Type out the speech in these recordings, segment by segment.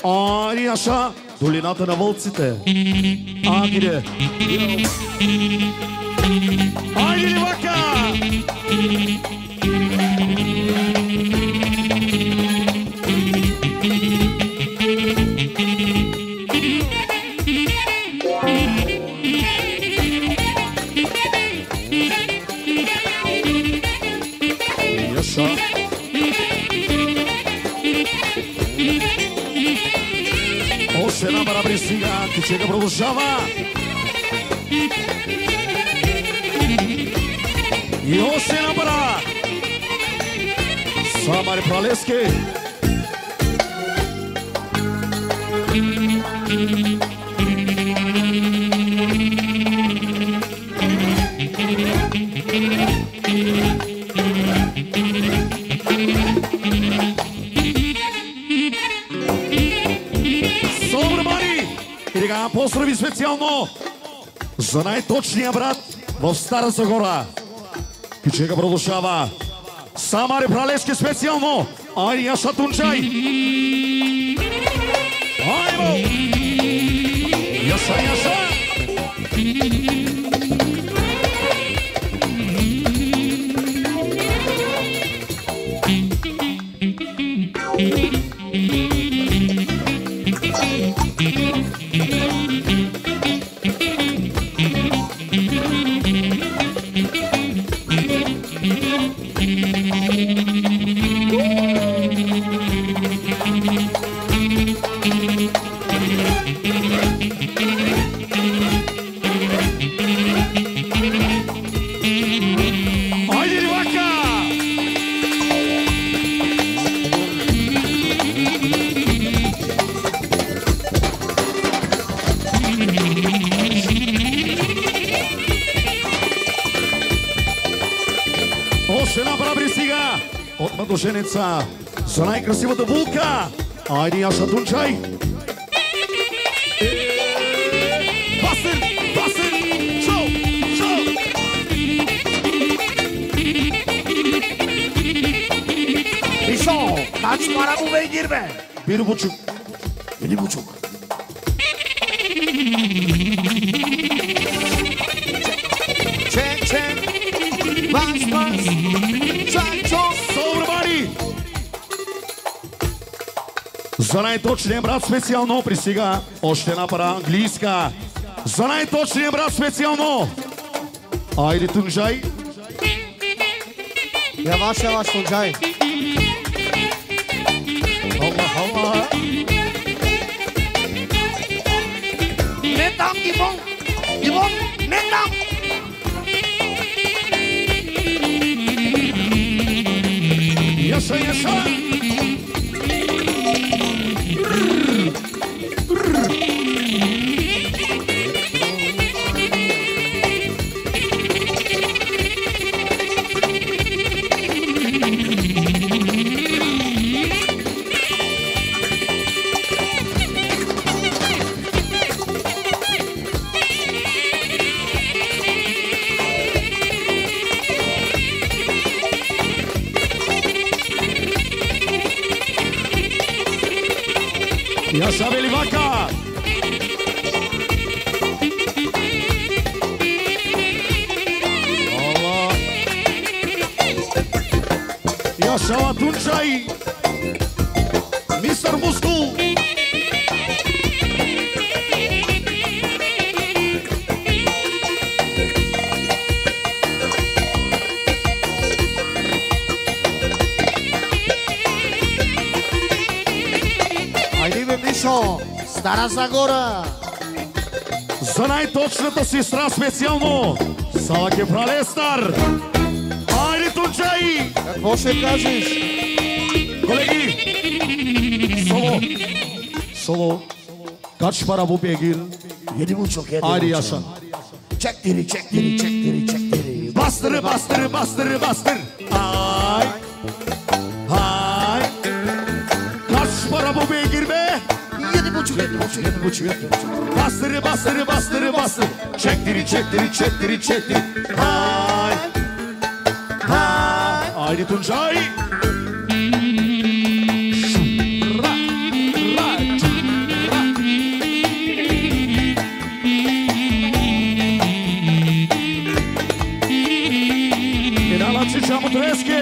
Айде, Яша, долината на вълците. Агиде. Айде, Ливака! Яша. Още една пара пристига, Кичека продължава. И още една пара. Самари Пралески. Поздрави специално за най-точния брат в Стара Загора. Кичека продължава. Самари Пралески специално. Айде, Яша Тунчай. Айде, Яша, Яша. От младоженеца за най-красивата булка. Айде, Яша Тунчай. Басен, басен, шоу, шоу. Ишо, kaç para bu beygir be? 1,5. 1,5. Çek, çek. Bas, bas. Çak, çok. За най-точния брат специално пристига още една пара английска. За най-точния брат специално. Айде, Тунчай. Yavaş yavaş Tuncay. Allah Allah. Ne tam İbon? İbon ne tam? Yaşa yaşa. Yaşa Belivaka. Allah. Yaşa Tuncay. Mr. Muskul. Стара Загора. За най-точната сестра специално Салаки Пралестар. Айде, Тунчай! Какво ще кажеш? Колеги, соло, kaç para bu beygir? 7,5. Айде, Яша. Çektiri, çektiri, çektiri, çektiri. Bastır, bastır, bastır, bastır. Ay, ay. Kaç para bu beygir be? 7,5. Bastır, bastır, bastır, bastır. Çektiri, çektiri, çektiri, çektiri. Hay, hay. Haydi Tuncay. Чамотрески.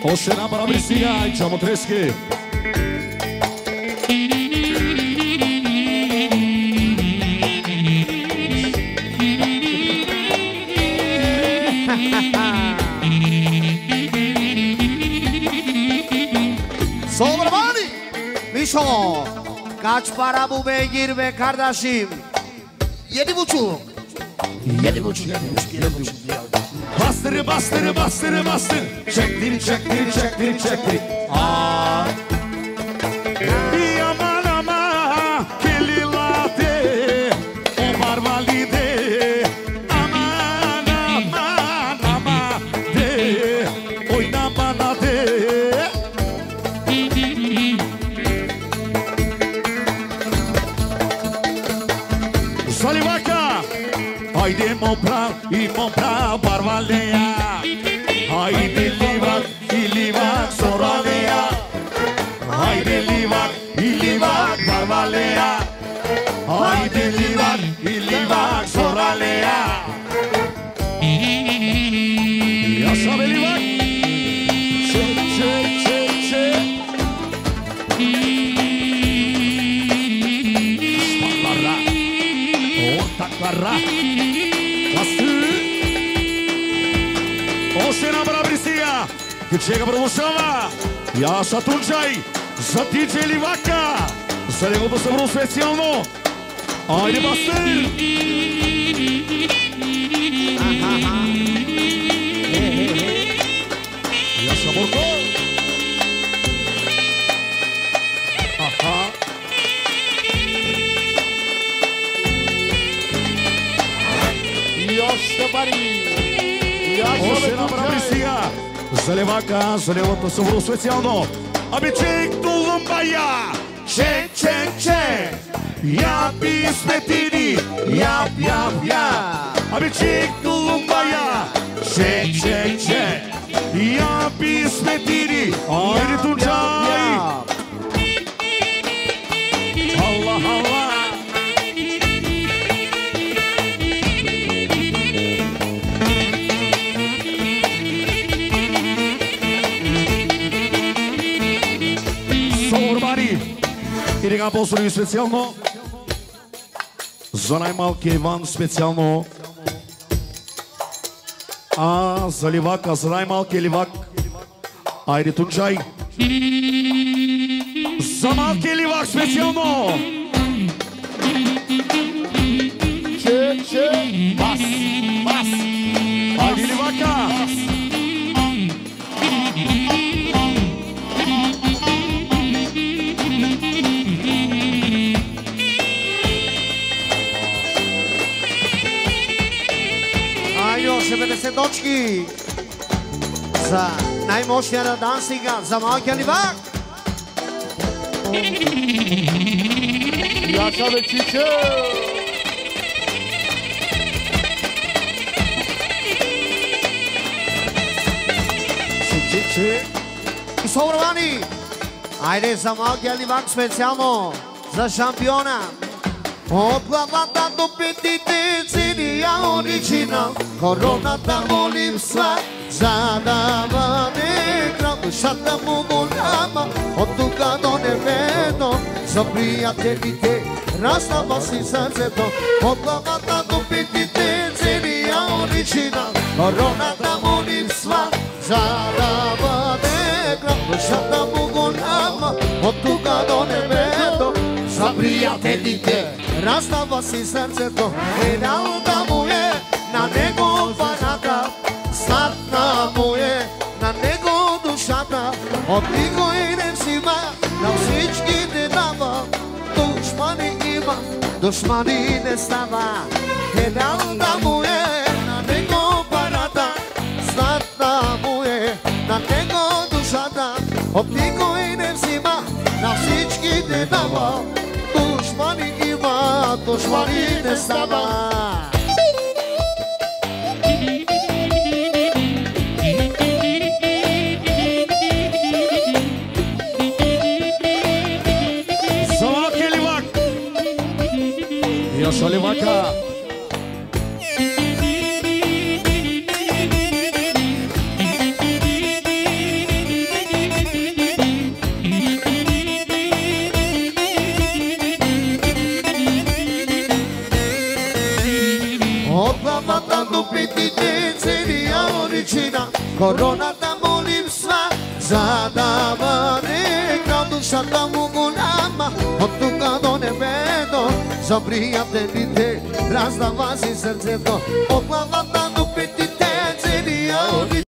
Още една пара пристига и Чамотрески. Sobravani, Misho, kaç para bu beygir be kardeşim? 7,5. 7,5. Bastır, bastır, bastır, bastır. Çektir, çektir, çektir, çektir. Aa. Aman aman, kelilade, o barvalide. Aman aman aman de, oyna bana de. Salivaka, haydi mopra, barvalea. Haydi livak, soralea. Haydi livak, barvalea. Haydi livak, soralea. Yaşa be livak. Çek, çek, çek, çek. Taklarla. Taklarla. Bastır. Още една бара пристига. Кичега продължава. Яша Тунчай за Диджей Ливака. За неговото събро специално. Айде Бастер. Яша Борко. Яша Бари. Още една бара пристига. За Ливака, за неговото събро специално. Абичек Тулумбая. Чек, чек, чек. Япи сметини. Яп, яп, яп. Абичек Тулумбая. Чек, чек, чек. Япи сметини. Айде Тунчай. Allah Allah. И сега по-сори специално за най-малкия Иван специално. За Ливака, за най-малкия Ливак. Айде Тунчай. За малкия Ливак специално. Че, бас, бас. Айде Ливака. Още 50 точки за най-мощния на дансинга, за малкия Ливак. Яша бе чиче! Чиче! И Собравани! Айде за малкия Ливак специално, за шампиона. От главата до петите цели оригинал. Короната му липсва, за да бъде крал. Душата му голяма, от тука до небето. За приятелите разстава си сърцето. От главата до петите цели оригинал. Короната му липсва, за да бъде крал. Душата му голяма, от тука до небето. За приятелите разстава си сърцето. Едалата му е на него парата, сладна му е на него душата. От никой не взима, на всички не дава. Душмани има, душмани не става. Едалата му е на него парата, сладна му е на него душата. От никой не взима, на всички не дава. Душмани има, душмани не става. За малкия Ливак. Яша Ливака. Coroната му липсва, за да бъде крал душата му голяма. От тука до небето, за приятелите раздава си сърцето. От главата до петите целия